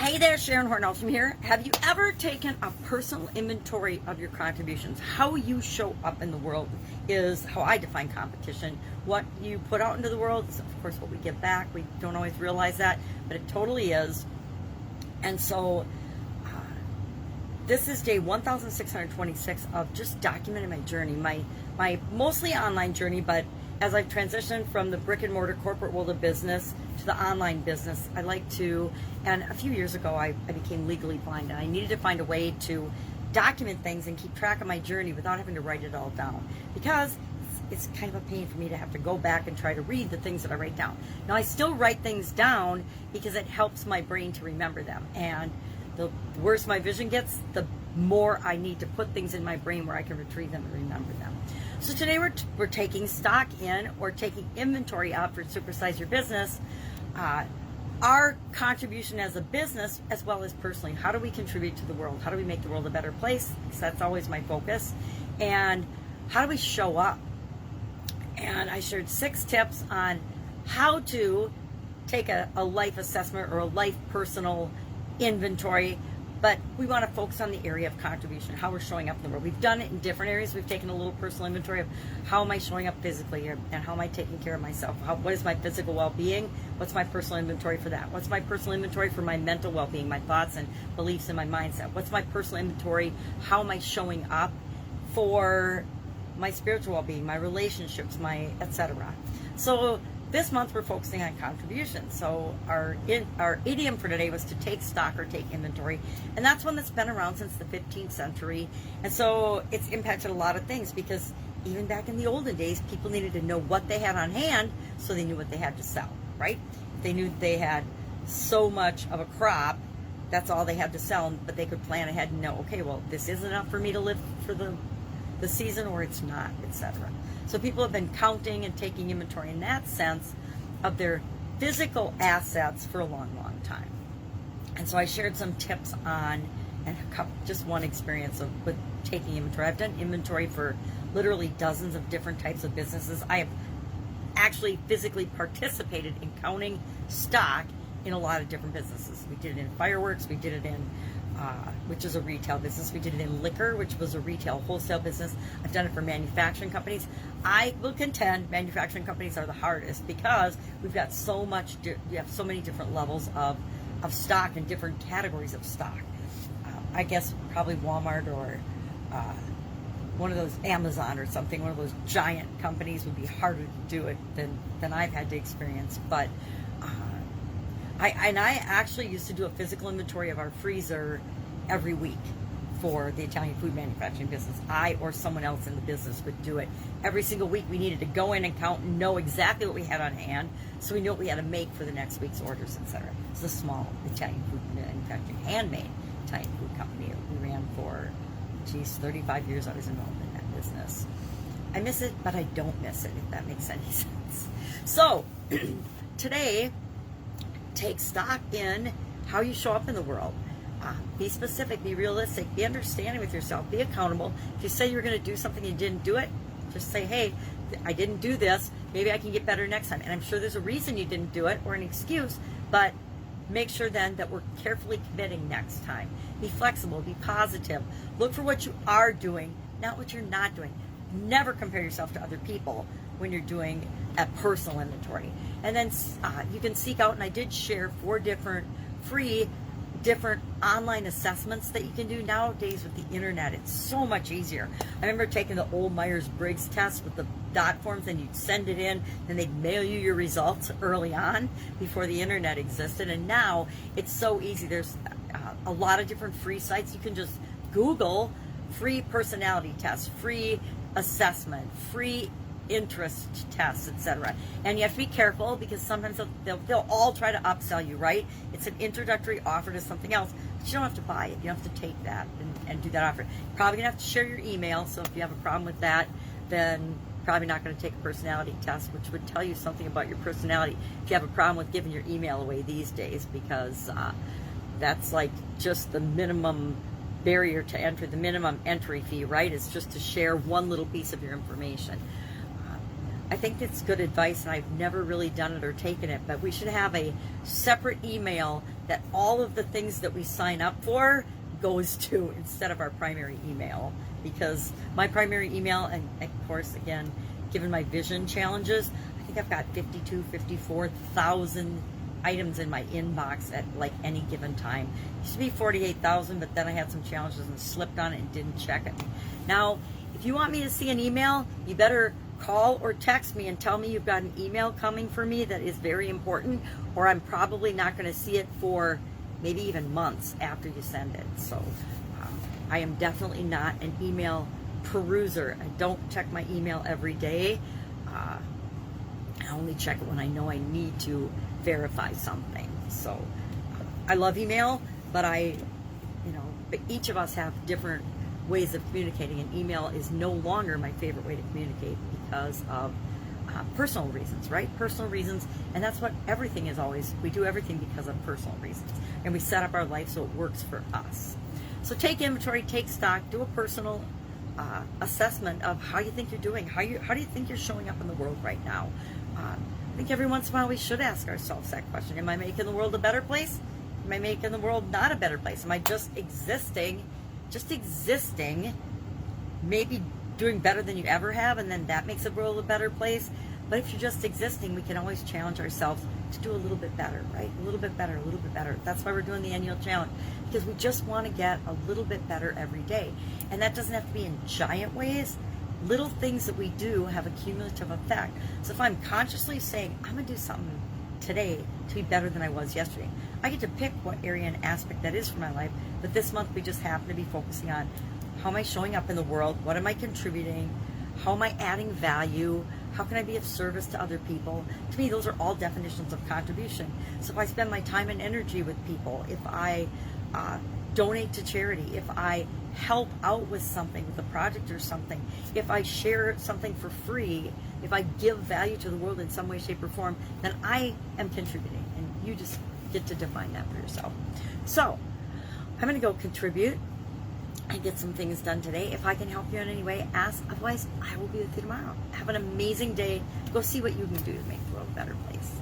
Hey there, Sharon Horne-Ellstrom here. Have you ever taken a personal inventory of your contributions? How you show up in the world is how I define competition. What you put out into the world is, of course, what we give back. We don't always realize that, but it totally is. And so this is day 1626 of just documenting my journey, my mostly online journey, but as I've transitioned from the brick and mortar corporate world of business to the online business, I like to, and a few years ago I became legally blind, and I needed to find a way to document things and keep track of my journey without having to write it all down, because it's kind of a pain for me to have to go back and try to read the things that I write down. Now, I still write things down because it helps my brain to remember them, and the worse my vision gets, the more I need to put things in my brain where I can retrieve them and remember them. So today we're taking stock in, or taking inventory out for Supersize Your Business, our contribution as a business as well as personally. How do we contribute to the world? How do we make the world a better place? Because that's always my focus. And how do we show up? And I shared 6 tips on how to take a life assessment or a life personal inventory, but we want to focus on the area of contribution, how we're showing up in the world. We've done it in different areas. We've taken a little personal inventory of how am I showing up physically, and how am I taking care of myself? What is my physical well-being? What's my personal inventory for that? What's my personal inventory for my mental well-being, my thoughts and beliefs and my mindset? What's my personal inventory? How am I showing up for my spiritual well-being, my relationships, my etc. So this month we're focusing on contributions. So our idiom for today was to take stock or take inventory, and that's one that's been around since the 15th century. And so it's impacted a lot of things, because even back in the olden days, people needed to know what they had on hand so they knew what they had to sell, right? If they knew they had so much of a crop, that's all they had to sell, but they could plan ahead and know, okay, well, this is enough for me to live for the season, or it's not, etc. So people have been counting and taking inventory in that sense of their physical assets for a long, long time. And so I shared some tips on, and just one experience with taking inventory. I've done inventory for literally dozens of different types of businesses. I have actually physically participated in counting stock in a lot of different businesses. We did it in fireworks, we did it in which is a retail business. We did it in liquor, which was a retail wholesale business. I've done it for manufacturing companies. I will contend manufacturing companies are the hardest, because we've got so much, we have so many different levels of stock and different categories of stock. I guess probably Walmart or one of those, Amazon or something, one of those giant companies would be harder to do it than I've had to experience. But I actually used to do a physical inventory of our freezer every week for the Italian food manufacturing business. I or someone else in the business would do it. Every single week we needed to go in and count and know exactly what we had on hand, so we knew what we had to make for the next week's orders, etc. It's a small Italian food manufacturing, handmade Italian food company we ran for, 35 years I was involved in that business. I miss it, but I don't miss it, if that makes any sense. So today, take stock in how you show up in the world. Be specific, be realistic, be understanding with yourself, be accountable. If you say you're going to do something and you didn't do it, just say, hey, I didn't do this, maybe I can get better next time. And I'm sure there's a reason you didn't do it, or an excuse, but make sure then that we're carefully committing next time. Be flexible, be positive. Look for what you are doing, not what you're not doing. Never compare yourself to other people when you're doing a personal inventory. And then you can seek out, and I did share 4 different free online assessments that you can do nowadays with the internet. It's so much easier. I remember taking the old Myers-Briggs test with the dot forms, and you'd send it in, and they'd mail you your results early on before the internet existed. And now it's so easy. There's a lot of different free sites. You can just Google free personality tests, free assessment, free interest tests, etc. And you have to be careful, because sometimes they'll all try to upsell you, right? It's an introductory offer to something else, but you don't have to buy it. You don't have to take that and do that offer. You're probably gonna have to share your email, so if you have a problem with that, then probably not going to take a personality test, which would tell you something about your personality if you have a problem with giving your email away these days, because that's like just the minimum barrier to entry, the minimum entry fee, right? Is just to share one little piece of your information. I think it's good advice, and I've never really done it or taken it, but we should have a separate email that all of the things that we sign up for goes to instead of our primary email. Because my primary email, and of course, again, given my vision challenges, I think I've got 54,000 items in my inbox at like any given time. It used to be 48,000, but then I had some challenges and slipped on it and didn't check it. Now, if you want me to see an email, you better call or text me and tell me you've got an email coming for me that is very important, or I'm probably not going to see it for maybe even months after you send it. So I am definitely not an email peruser. I don't check my email every day. I only check it when I know I need to verify something. So I love email, but but each of us have different ways of communicating, and email is no longer my favorite way to communicate because of personal reasons, right? Personal reasons, and that's what everything is always. We do everything because of personal reasons, and we set up our life so it works for us. So take inventory, take stock, do a personal assessment of how you think you're doing. How do you think you're showing up in the world right now? I think every once in a while we should ask ourselves that question. Am I making the world a better place? Am I making the world not a better place? Am I just existing, maybe doing better than you ever have, and then that makes the world a better place? But if you're just existing, we can always challenge ourselves to do a little bit better, right? A little bit better, a little bit better. That's why we're doing the annual challenge, because we just want to get a little bit better every day. And that doesn't have to be in giant ways. Little things that we do have a cumulative effect. So if I'm consciously saying, I'm going to do something today to be better than I was yesterday, I get to pick what area and aspect that is for my life. But this month we just happen to be focusing on how am I showing up in the world? What am I contributing? How am I adding value? How can I be of service to other people? To me, those are all definitions of contribution. So if I spend my time and energy with people, if I donate to charity, if I help out with something, with a project or something, if I share something for free, if I give value to the world in some way, shape, or form, then I am contributing. And you just get to define that for yourself. So I'm going to go contribute and get some things done today. If I can help you in any way, ask. Otherwise, I will be with you tomorrow. Have an amazing day. Go see what you can do to make the world a better place.